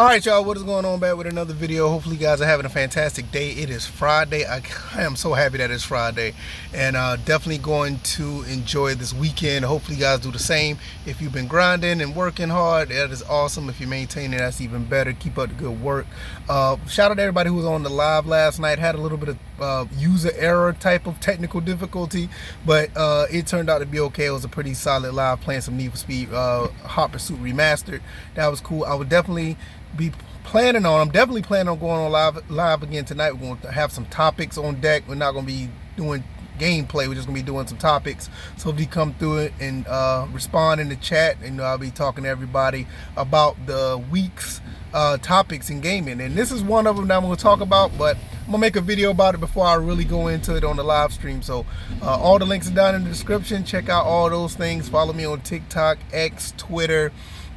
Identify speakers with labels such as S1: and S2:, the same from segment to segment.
S1: Alright, y'all, what is going on? Back with another video. Hopefully you guys are having a fantastic day. It is Friday. I am so happy that it's Friday, and definitely going to enjoy this weekend. Hopefully you guys do the same. If you've been grinding and working hard, that is awesome. If you're maintaining, that's even better. Keep up the good work. Shout out to everybody who was on the live last night. Had a little bit of user error type of technical difficulty, but it turned out to be okay. It was a pretty solid live, playing some Need for Speed Hot Pursuit Remastered. That was cool. I would definitely be planning on, I'm definitely planning on going on live again tonight. We're going to have some topics on deck. We're not going to be doing gameplay. We're just going to be doing some topics. So if you come through it and respond in the chat, and I'll be talking to everybody about the week's topics in gaming. And this is one of them that I'm going to talk about, but I'm going to make a video about it before I really go into it on the live stream. So all the links are down in the description. Check out all those things. Follow me on TikTok, X, Twitter,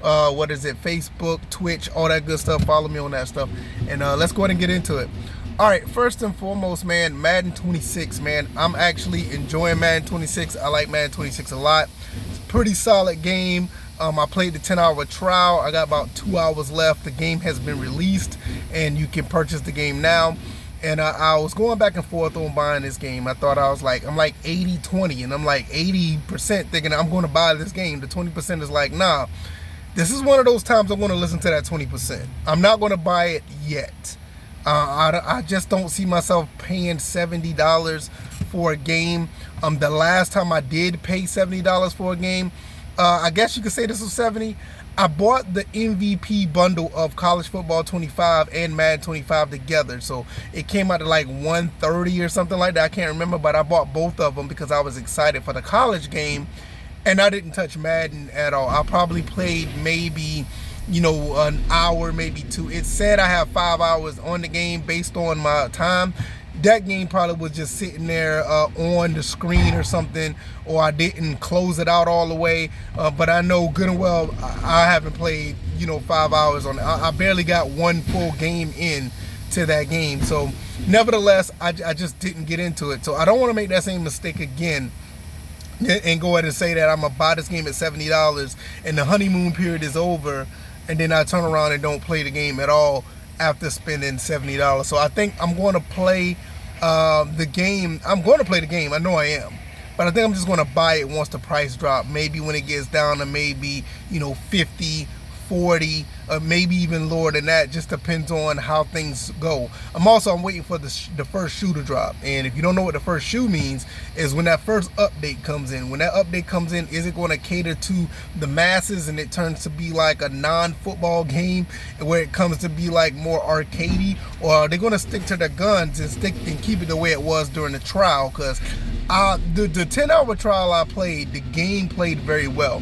S1: Facebook, Twitch, all that good stuff. Follow me on that stuff, and let's go ahead and get into it. All right, first and foremost, man, Madden 26, man. I'm actually enjoying Madden 26. I like Madden 26 a lot. It's a pretty solid game. I played the 10-hour trial. I got about 2 hours left. The game has been released, and you can purchase the game now. And I was going back and forth on buying this game. I thought I'm like 80-20, and I'm like 80% thinking I'm going to buy this game. The 20% is like, nah. This is one of those times I'm going to listen to that 20%. I'm not going to buy it yet. I just don't see myself paying $70 for a game. The last time I did pay $70 for a game, I guess you could say this was $70. I bought the MVP bundle of College Football 25 and Madden 25 together. So it came out to like $130 or something like that. I can't remember, but I bought both of them because I was excited for the college game. And I didn't touch Madden at all. I probably played maybe, an hour, maybe two. It said I have 5 hours on the game based on my time. That game probably was just sitting there on the screen or something, or I didn't close it out all the way. But I know good and well I haven't played, 5 hours on it. I barely got one full game in to that game. So nevertheless, I just didn't get into it. So I don't want to make that same mistake again and go ahead and say that I'm gonna buy this game at $70 and the honeymoon period is over, and then I turn around and don't play the game at all after spending $70. So I think I'm going to play the game. I'm going to play the game. I know I am. But I think I'm just going to buy it once the price drop. Maybe when it gets down to maybe, 50, 40, maybe even lower than that. Just depends on how things go. I'm waiting for the first shoe to drop. And if you don't know what the first shoe means, is when that first update comes in. When that update comes in, is it going to cater to the masses and it turns to be like a non-football game where it comes to be like more arcadey, or are they going to stick to their guns and keep it the way it was during the trial? Because the 10-hour trial I played, the game played very well.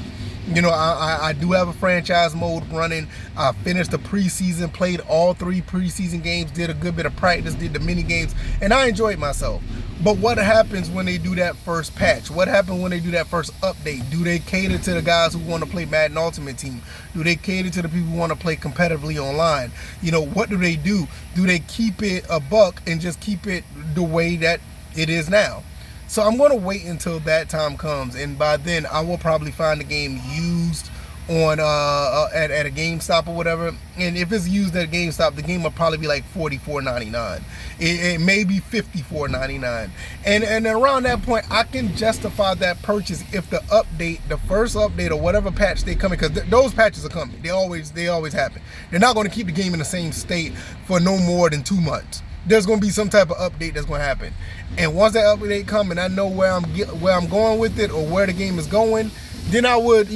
S1: I do have a franchise mode running. I finished the preseason, played all 3 preseason games, did a good bit of practice, did the mini games, and I enjoyed myself. But what happens when they do that first patch? What happens when they do that first update? Do they cater to the guys who want to play Madden Ultimate Team? Do they cater to the people who want to play competitively online? What do they do? Do they keep it a buck and just keep it the way that it is now? So I'm going to wait until that time comes, and by then I will probably find the game used on at a GameStop or whatever. And if it's used at a GameStop, the game will probably be like $44.99. It may be $54.99, and around that point I can justify that purchase if the first update or whatever patch they come in, because those patches are coming. They always happen. They're not going to keep the game in the same state for no more than 2 months. There's going to be some type of update that's going to happen, and once that update comes and I know where I'm going with it or where the game is going, then I would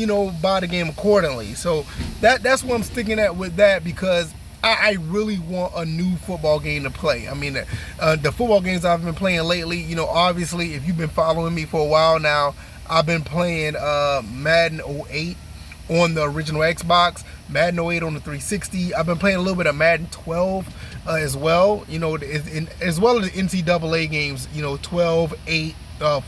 S1: buy the game accordingly. So that's what I'm sticking at with that, because I really want a new football game to play. I mean, the football games I've been playing lately, obviously if you've been following me for a while now, I've been playing Madden 08 on the original Xbox, Madden 08 on the 360. I've been playing a little bit of Madden 12 as well, as well as the NCAA games, 12, 8,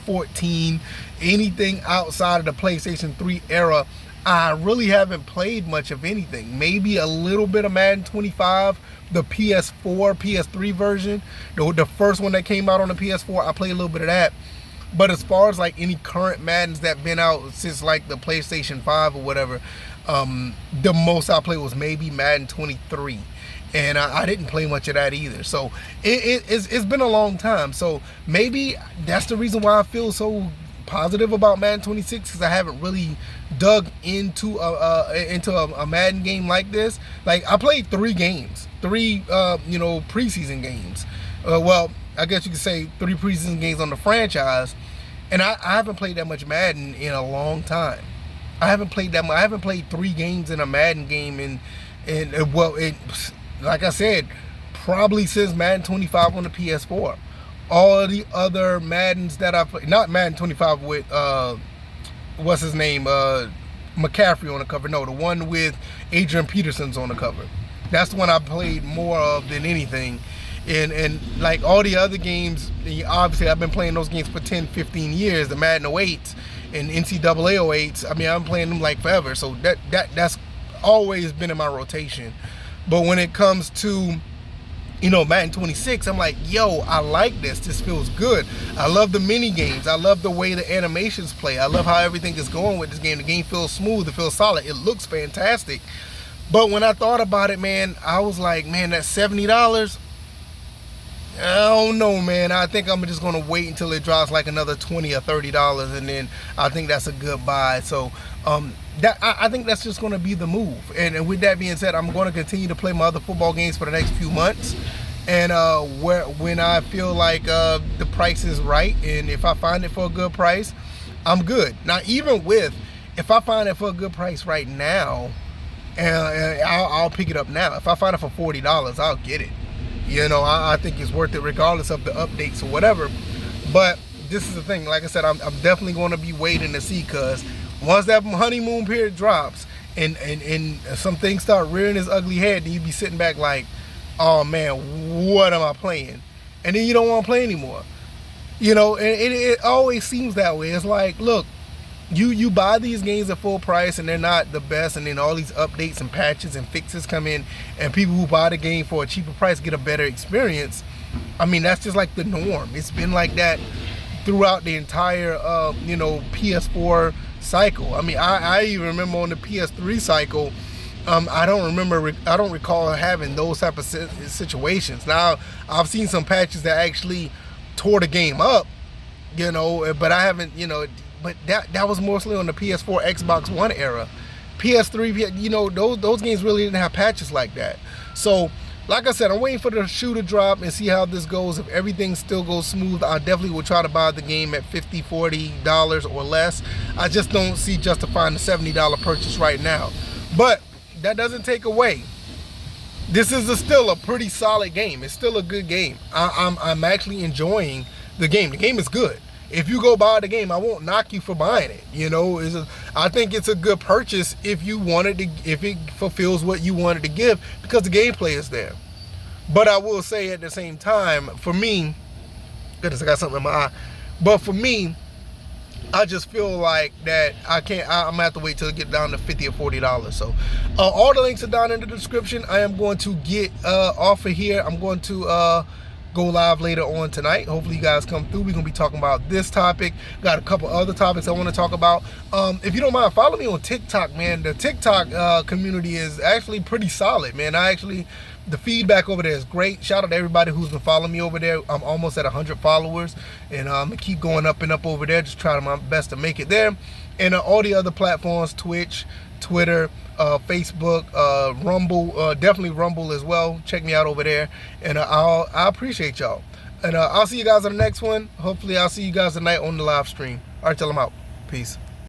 S1: 14, anything outside of the PlayStation 3 era. I really haven't played much of anything. Maybe a little bit of Madden 25, the PS4, PS3 version, the first one that came out on the PS4. I played a little bit of that. But as far as like any current Maddens that been out since like the PlayStation 5 or whatever, The most I played was maybe Madden 23. And I didn't play much of that either. So it's been a long time. So maybe that's the reason why I feel so positive about Madden 26, because I haven't really dug into a Madden game like this. Like, I played 3 games, 3 preseason games. Well, I guess you could say 3 preseason games on the franchise, and I haven't played that much Madden in a long time. I haven't played that much. I haven't played 3 games in a Madden game like I said, probably since Madden 25 on the PS4. All of the other Maddens that I played, not Madden 25 with what's his name, McCaffrey on the cover. No, the one with Adrian Peterson's on the cover. That's the one I played more of than anything. And like all the other games, obviously I've been playing those games for 10, 15 years. The Madden 08s and NCAA 08s. I mean, I've been playing them like forever. So that's always been in my rotation. But when it comes to, Madden 26, I'm like, yo, I like this. This feels good. I love the mini games. I love the way the animations play. I love how everything is going with this game. The game feels smooth. It feels solid. It looks fantastic. But when I thought about it, man, I was like, man, that's $70. I don't know, man. I think I'm just gonna wait until it drops like another $20 or $30, and then I think that's a good buy. So I think that's just gonna be the move. And with that being said, I'm gonna continue to play my other football games for the next few months. And when I feel like the price is right, and if I find it for a good price, I'm good. Now, even if I find it for a good price right now, I'll pick it up now. If I find it for $40, I'll get it. I think it's worth it regardless of the updates or whatever. But this is the thing. Like I said, I'm definitely going to be waiting to see, because once that honeymoon period drops and some things start rearing its ugly head, then you be sitting back like, oh man, what am I playing? And then you don't want to play anymore. And it always seems that way. It's like, look, you buy these games at full price and they're not the best, and then all these updates and patches and fixes come in, and people who buy the game for a cheaper price get a better experience. I mean, that's just like the norm. It's been like that throughout the entire PS4 cycle. I mean, I even remember on the PS3 cycle, I don't recall having those type of situations. Now, I've seen some patches that actually tore the game up, but I haven't, but that was mostly on the PS4, Xbox One era. PS3, those games really didn't have patches like that. So, like I said, I'm waiting for the shoe to drop and see how this goes. If everything still goes smooth, I definitely will try to buy the game at $50, $40 or less. I just don't see justifying the $70 purchase right now. But that doesn't take away, this is still a pretty solid game. It's still a good game. I'm actually enjoying the game. The game is good. If you go buy the game, I won't knock you for buying it. I think it's a good purchase if it fulfills what you wanted to give, because the gameplay is there. But I will say at the same time, for me, goodness, I got something in my eye. But for me, I just feel like that I'm gonna have to wait till it get down to $50 or $40. So all the links are down in the description. I am going to get off of here. I'm going to go live later on tonight. Hopefully you guys come through. We're gonna be talking about this topic. Got a couple other topics I want to talk about. If you don't mind, follow me on TikTok, man. The TikTok community is actually pretty solid, man. The feedback over there is great. Shout out to everybody who's been following me over there. I'm almost at 100 followers, and I'm gonna keep going up and up over there, just trying my best to make it there. And all the other platforms, Twitch, Twitter, Facebook, Rumble, definitely Rumble as well. Check me out over there, and I appreciate y'all. And I'll see you guys on the next one. Hopefully I'll see you guys tonight on the live stream. All right, tell them out. Peace.